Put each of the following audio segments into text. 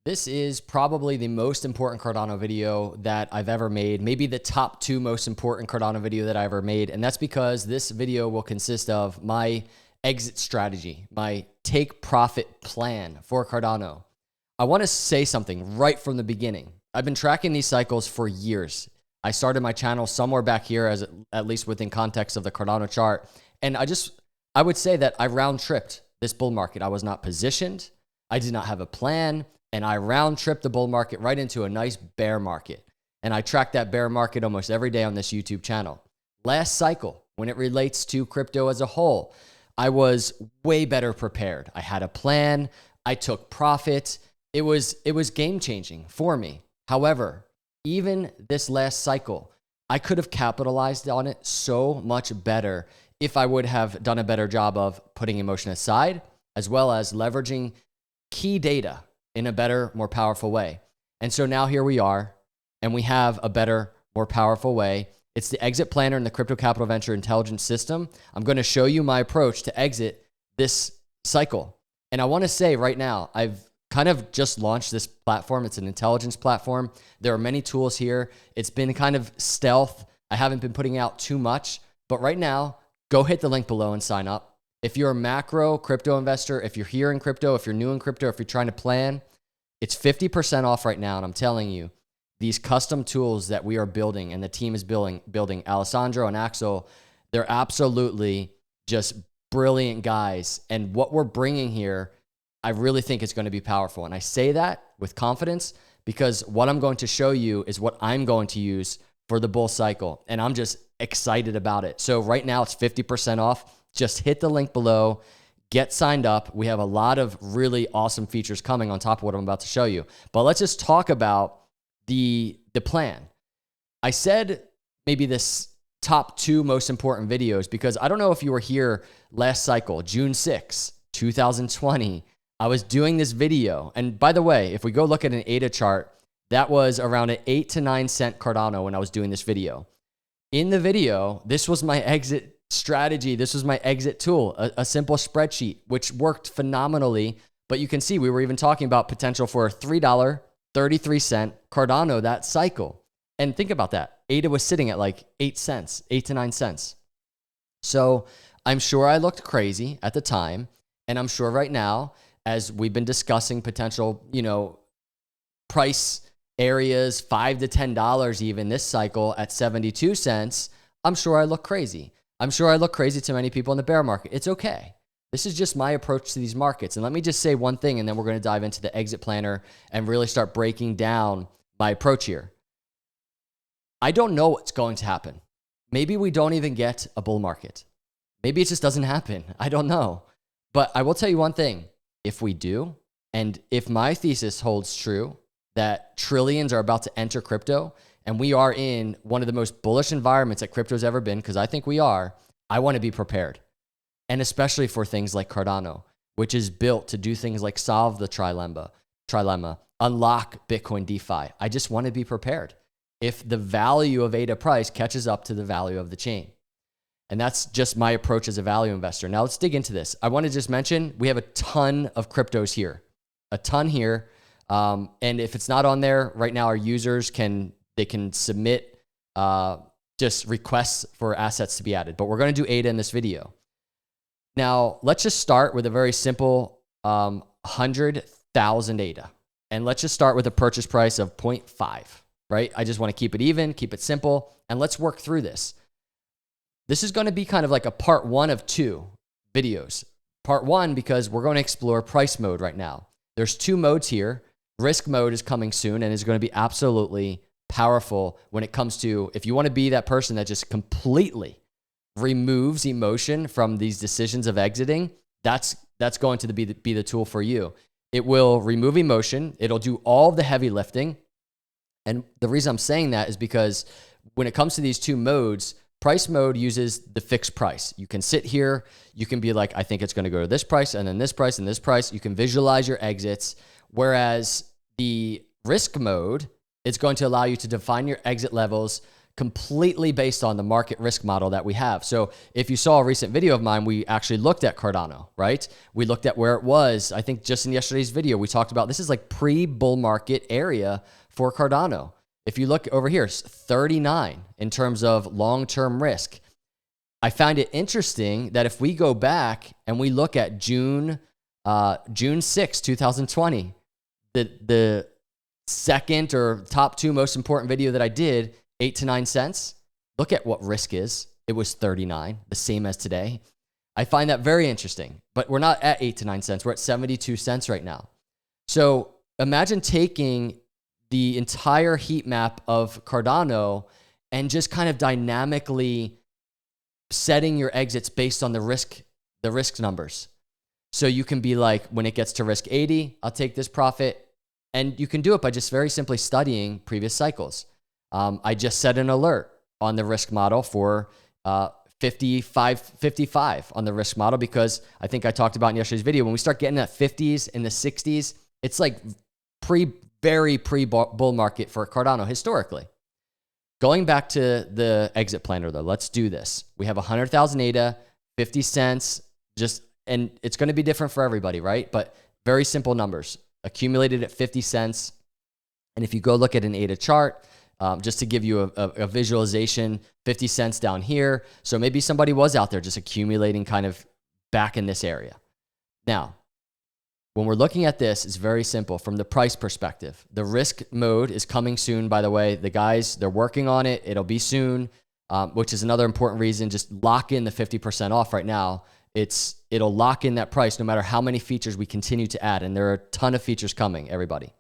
This is probably the most important Cardano video that I've ever made, maybe the top 2 most important Cardano video that I ever made. And that's because this video will consist of my exit strategy, my take profit plan for Cardano. I want to say something right from the beginning. I've been tracking these cycles for years. I started my channel somewhere back here, as at least within context of the Cardano chart. And I would say that I round tripped this bull market. I was not positioned. I did not have a plan. And I round tripped the bull market right into a nice bear market. And I track that bear market almost every day on this YouTube channel. Last cycle, when it relates to crypto as a whole, I was way better prepared. I had a plan. I took profit. It was game changing for me. However, even this last cycle, I could have capitalized on it so much better if I would have done a better job of putting emotion aside, as well as leveraging key data in a better, more powerful way. And so now here we are, and we have a better, more powerful way. It's the exit planner in the Crypto Capital Venture Intelligence System. I'm going to show you my approach to exit this cycle. And I want to say right now, I've kind of just launched this platform. It's an intelligence platform. There are many tools here. It's been kind of stealth. I haven't been putting out too much, but right now, go hit the link below and sign up. If you're a macro crypto investor, if you're here in crypto, if you're new in crypto, if you're trying to plan, it's 50% off right now. And I'm telling you, these custom tools that we are building and the team is building Alessandro and Axel, they're absolutely just brilliant guys. And what we're bringing here, I really think it's going to be powerful. And I say that with confidence because what I'm going to show you is what I'm going to use for the bull cycle. And I'm just excited about it. So right now it's 50% off. Just hit the link below, get signed up. We have a lot of really awesome features coming on top of what I'm about to show you. But let's just talk about the plan. I said maybe this top 2 most important videos because I don't know if you were here last cycle, June 6, 2020. I was doing this video. And by the way, if we go look at an ADA chart, that was around an 8 to 9 cent Cardano when I was doing this video. In the video, this was my exit strategy. This was my exit tool, a simple spreadsheet, which worked phenomenally. But you can see we were even talking about potential for a $3.33 Cardano that cycle. And think about that. ADA was sitting at like 8 cents, 8 to 9 cents. So I'm sure I looked crazy at the time. And I'm sure right now, as we've been discussing potential, price areas, $5 to $10 even this cycle at 72 cents, I'm sure I look crazy. I'm sure I look crazy to many people in the bear market. It's okay. This is just my approach to these markets. And let me just say one thing, and then we're going to dive into the exit planner and really start breaking down my approach here. I don't know what's going to happen. Maybe we don't even get a bull market. Maybe it just doesn't happen. I don't know. But I will tell you one thing. If we do, and if my thesis holds true, that trillions are about to enter crypto, and we are in one of the most bullish environments that crypto's ever been, because I think we are, I want to be prepared. And especially for things like Cardano, which is built to do things like solve the trilemma, unlock Bitcoin DeFi. I just want to be prepared if the value of ADA price catches up to the value of the chain. And that's just my approach as a value investor. Now let's dig into this. I want to just mention, we have a ton of cryptos here, a ton here. And if it's not on there right now, our users can submit just requests for assets to be added. But we're going to do ADA in this video. Now, let's just start with a very simple 100,000 ADA. And let's just start with a purchase price of 0.5, right? I just want to keep it even, keep it simple, and let's work through this. This is going to be kind of like a part 1 of 2 videos. Part 1, because we're going to explore price mode right now. There's 2 modes here. Risk mode is coming soon and is going to be absolutely powerful when it comes to, if you want to be that person that just completely removes emotion from these decisions of exiting, that's going to be the tool for you. It will remove emotion. It'll do all the heavy lifting. And the reason I'm saying that is because when it comes to these 2 modes, price mode uses the fixed price. You can sit here. You can be like, I think it's going to go to this price and then this price and this price. You can visualize your exits. Whereas the risk mode is going to allow you to define your exit levels completely based on the market risk model that we have. So if you saw a recent video of mine, we actually looked at Cardano, right? We looked at where it was. I think just in yesterday's video, we talked about this is like pre-bull market area for Cardano. If you look over here, it's 39 in terms of long-term risk. I find it interesting that if we go back and we look at June 6, 2020, the second or top 2 most important video that I did, 8 to 9 cents. Look at what risk is. It was 39, the same as today. I find that very interesting, but we're not at 8 to 9 cents. We're at 72 cents right now. So imagine taking the entire heat map of Cardano and just kind of dynamically setting your exits based on the risk numbers. So you can be like, when it gets to risk 80, I'll take this profit. And you can do it by just very simply studying previous cycles. I just set an alert on the risk model for 55 on the risk model, because I think I talked about in yesterday's video, when we start getting that 50s and the 60s, it's like very pre-bull market for Cardano historically. Going back to the exit planner though, let's do this. We have 100,000 ADA, 50 cents, and it's going to be different for everybody, right? But very simple numbers, accumulated at 50 cents. And if you go look at an ADA chart, just to give you a visualization, 50 cents down here. So maybe somebody was out there just accumulating kind of back in this area. Now, when we're looking at this, it's very simple from the price perspective. The risk mode is coming soon, by the way. The guys, they're working on it. It'll be soon, which is another important reason. Just lock in the 50% off right now. It'll lock in that price no matter how many features we continue to add. And there are a ton of features coming, everybody.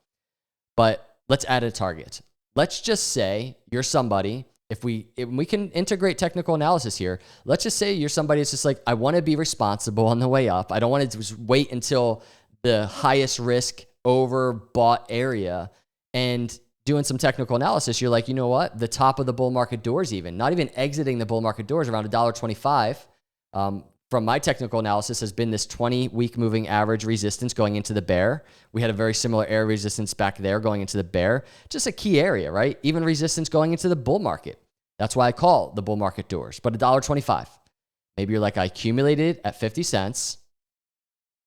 But let's add a target. Let's just say you're somebody, if we can integrate technical analysis here, let's just say you're somebody that's just like, I want to be responsible on the way up. I don't want to just wait until the highest risk overbought area and doing some technical analysis. You're like, you know what? The top of the bull market doors, not even exiting the bull market doors around $1.25. From my technical analysis has been this 20-week moving average resistance going into the bear. We had a very similar area resistance back there going into the bear. Just a key area, right? Even resistance going into the bull market. That's why I call the bull market doors, but $1.25. Maybe you're like, I accumulated at 50 cents.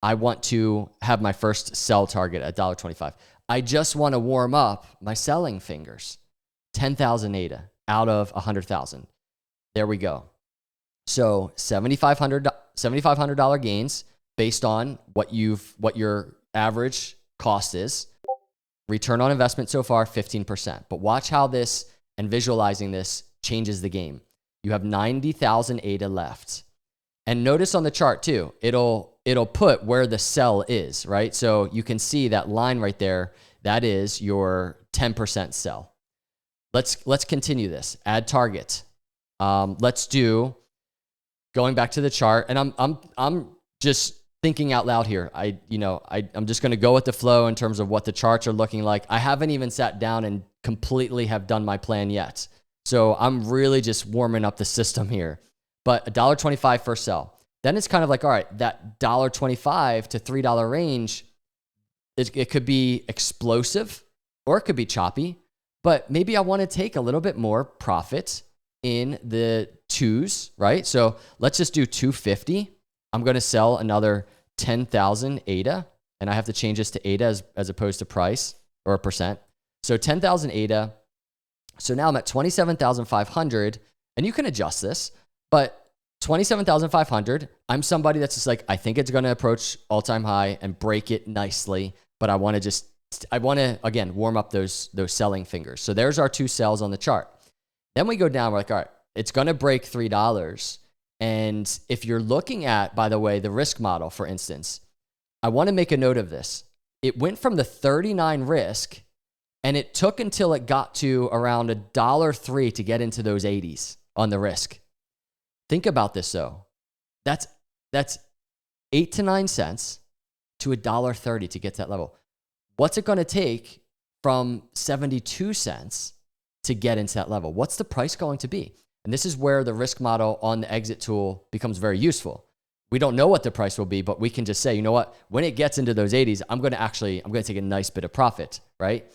I want to have my first sell target at $1.25. I just want to warm up my selling fingers. 10,000 ADA out of 100,000. There we go. So $7,500 gains based on what your average cost is. Return on investment so far, 15%. But watch how this and visualizing this changes the game. You have 90,000 ADA left. And notice on the chart too, it'll put where the sell is, right? So you can see that line right there. That is your 10% sell. Let's continue this. Add target. Let's do, going back to the chart, and I'm just thinking out loud here. I'm just going to go with the flow in terms of what the charts are looking like. I haven't even sat down and completely have done my plan yet. So I'm really just warming up the system here. But $1.25 first sell. Then it's kind of like, all right, that $1.25 to $3 range, it could be explosive or it could be choppy, but maybe I want to take a little bit more profit in the twos, right? So let's just do 250. I'm going to sell another 10,000 ADA, and I have to change this to ADA as opposed to price or a percent. So 10,000 ADA. So now I'm at 27,500, and you can adjust this, but 27,500, I'm somebody that's just like, I think it's going to approach all-time high and break it nicely, but I want to, again, warm up those selling fingers. So there's our 2 sells on the chart. Then we go down, we're like, all right, it's going to break $3. And if you're looking at, by the way, the risk model, for instance, I want to make a note of this. It went from the 39 risk, and it took until it got to around $1.03 to get into those 80s on the risk. Think about this though. That's 8 to 9 cents to $1.30 to get to that level. What's it going to take from 72 cents to get into that level? What's the price going to be? And this is where the risk model on the exit tool becomes very useful. We don't know what the price will be, but we can just say, you know what? When it gets into those 80s, I'm going to take a nice bit of profit, right?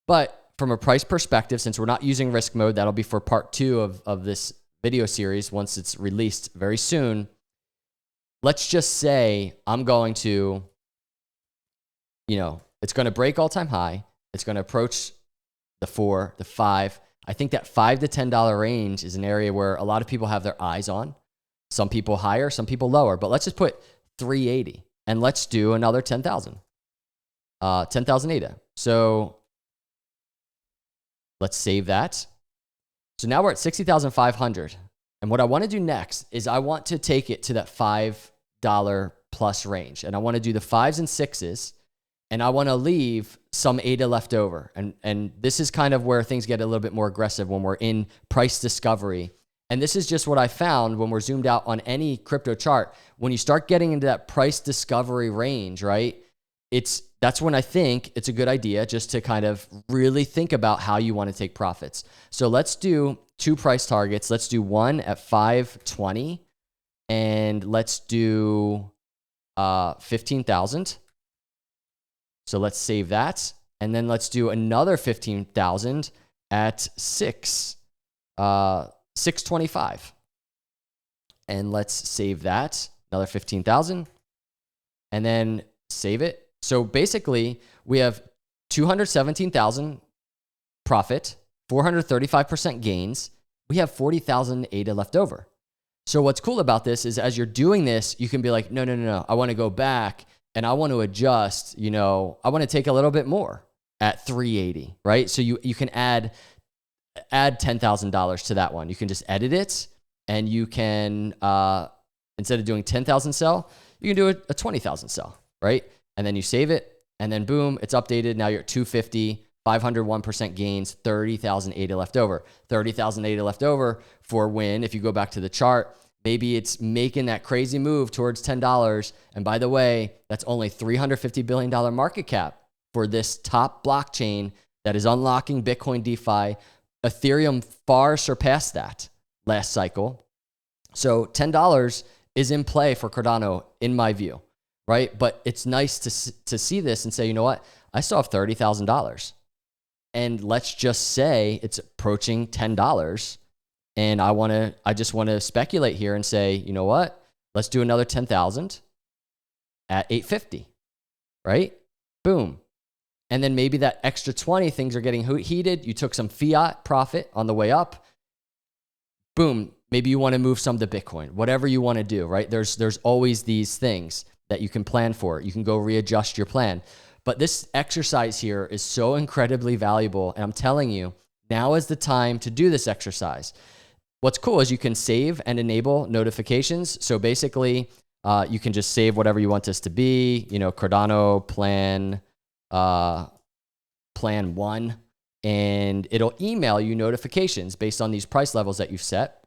But from a price perspective, since we're not using risk mode, that'll be for part 2 of this video series once it's released very soon. Let's just say I'm going to, it's going to break all-time high. It's going to approach the 4, the 5. I think that $5 to $10 range is an area where a lot of people have their eyes on. Some people higher, some people lower. But let's just put 380 and let's do another 10,000. 10,000 ADA. So let's save that. So now we're at 60,500. And what I want to do next is I want to take it to that $5 plus range. And I want to do the 5s and 6s. And I want to leave some ADA left over. And this is kind of where things get a little bit more aggressive when we're in price discovery. And this is just what I found when we're zoomed out on any crypto chart. When you start getting into that price discovery range, right? That's when I think it's a good idea just to kind of really think about how you want to take profits. So let's do 2 price targets. Let's do one at 520 and let's do 15,000. So let's save that. And then let's do another 15,000 at 625. And let's save that. Another 15,000. And then save it. So basically, we have 217,000 profit, 435% gains. We have 40,000 ADA left over. So what's cool about this is as you're doing this, you can be like, no. I want to go back and I want to adjust, I want to take a little bit more at 380, right? So you can add $10,000 to that one. You can just edit it and you can, instead of doing 10,000 sell, you can do a 20,000 sell, right? And then you save it and then boom, it's updated. Now you're at 250, 501% gains, 30,000 ADA left over. 30,000 ADA left over for when, if you go back to the chart, maybe it's making that crazy move towards $10. And by the way, that's only $350 billion market cap for this top blockchain that is unlocking Bitcoin DeFi. Ethereum far surpassed that last cycle. So $10 is in play for Cardano in my view, right? But it's nice to see this and say, you know what? I still have $30,000. And let's just say it's approaching $10. And I just want to speculate here and say, you know what? Let's do another 10,000 at 850, right? Boom. And then maybe that extra 20, things are getting heated. You took some fiat profit on the way up. Boom. Maybe you want to move some to Bitcoin, whatever you want to do, right? There's always these things that you can plan for. You can go readjust your plan. But this exercise here is so incredibly valuable. And I'm telling you, now is the time to do this exercise. What's cool is you can save and enable notifications. So basically, you can just save whatever you want this to be, Cardano plan 1, and it'll email you notifications based on these price levels that you've set.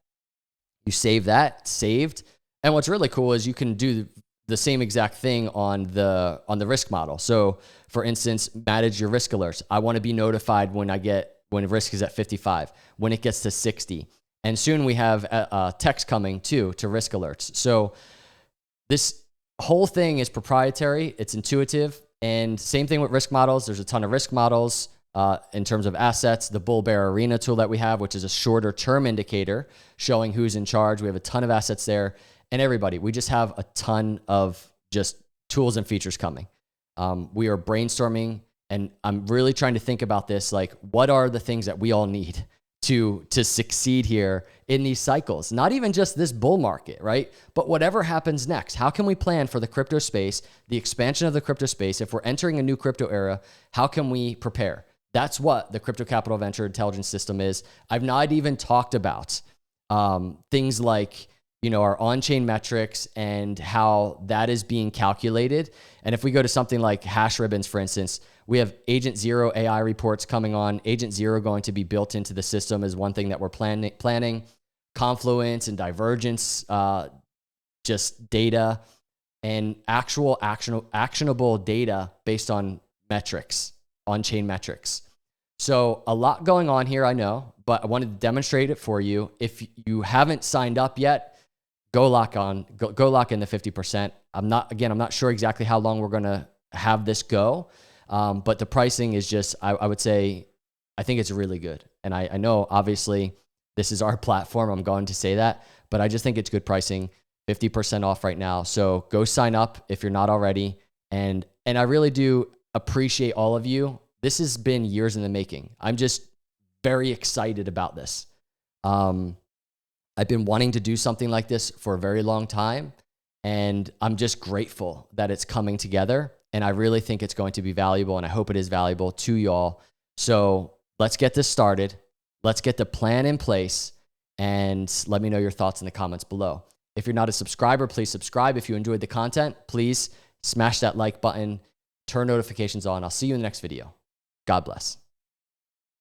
You save that, saved. And what's really cool is you can do the same exact thing on the risk model. So for instance, manage your risk alerts. I want to be notified when risk is at 55, when it gets to 60. And soon we have a text coming too to risk alerts. So this whole thing is proprietary. It's intuitive. And same thing with risk models. There's a ton of risk models in terms of assets. The Bull Bear Arena tool that we have, which is a shorter term indicator showing who's in charge. We have a ton of assets there. And everybody, we just have a ton of just tools and features coming. We are brainstorming, and I'm really trying to think about this. Like, what are the things that we all need to succeed here in these cycles? Not even just this bull market, right? But whatever happens next, how can we plan for the crypto space, the expansion of the crypto space? If we're entering a new crypto era, how can we prepare? That's what the Crypto Capital Venture Intelligence System is. I've not even talked about things like our on-chain metrics and how that is being calculated. And if we go to something like hash ribbons, for instance, we have Agent Zero AI reports coming on. Agent Zero going to be built into the system is one thing that we're planning. Confluence and divergence, just data and actual actionable data based on metrics, on-chain metrics. So a lot going on here, I know, but I wanted to demonstrate it for you. If you haven't signed up yet, go lock in the 50%. I'm not sure exactly how long we're going to have this go. But the pricing is just, I would say, I think it's really good. And I know obviously this is our platform. I'm going to say that, but I just think it's good pricing, 50% off right now. So go sign up if you're not already. And I really do appreciate all of you. This has been years in the making. I'm just very excited about this. I've been wanting to do something like this for a very long time, and I'm just grateful that it's coming together. And I really think it's going to be valuable, and I hope it is valuable to y'all. So let's get this started. Let's get the plan in place, and let me know your thoughts in the comments below. If you're not a subscriber, please subscribe. If you enjoyed the content, please smash that like button, turn notifications on. I'll see you in the next video. God bless.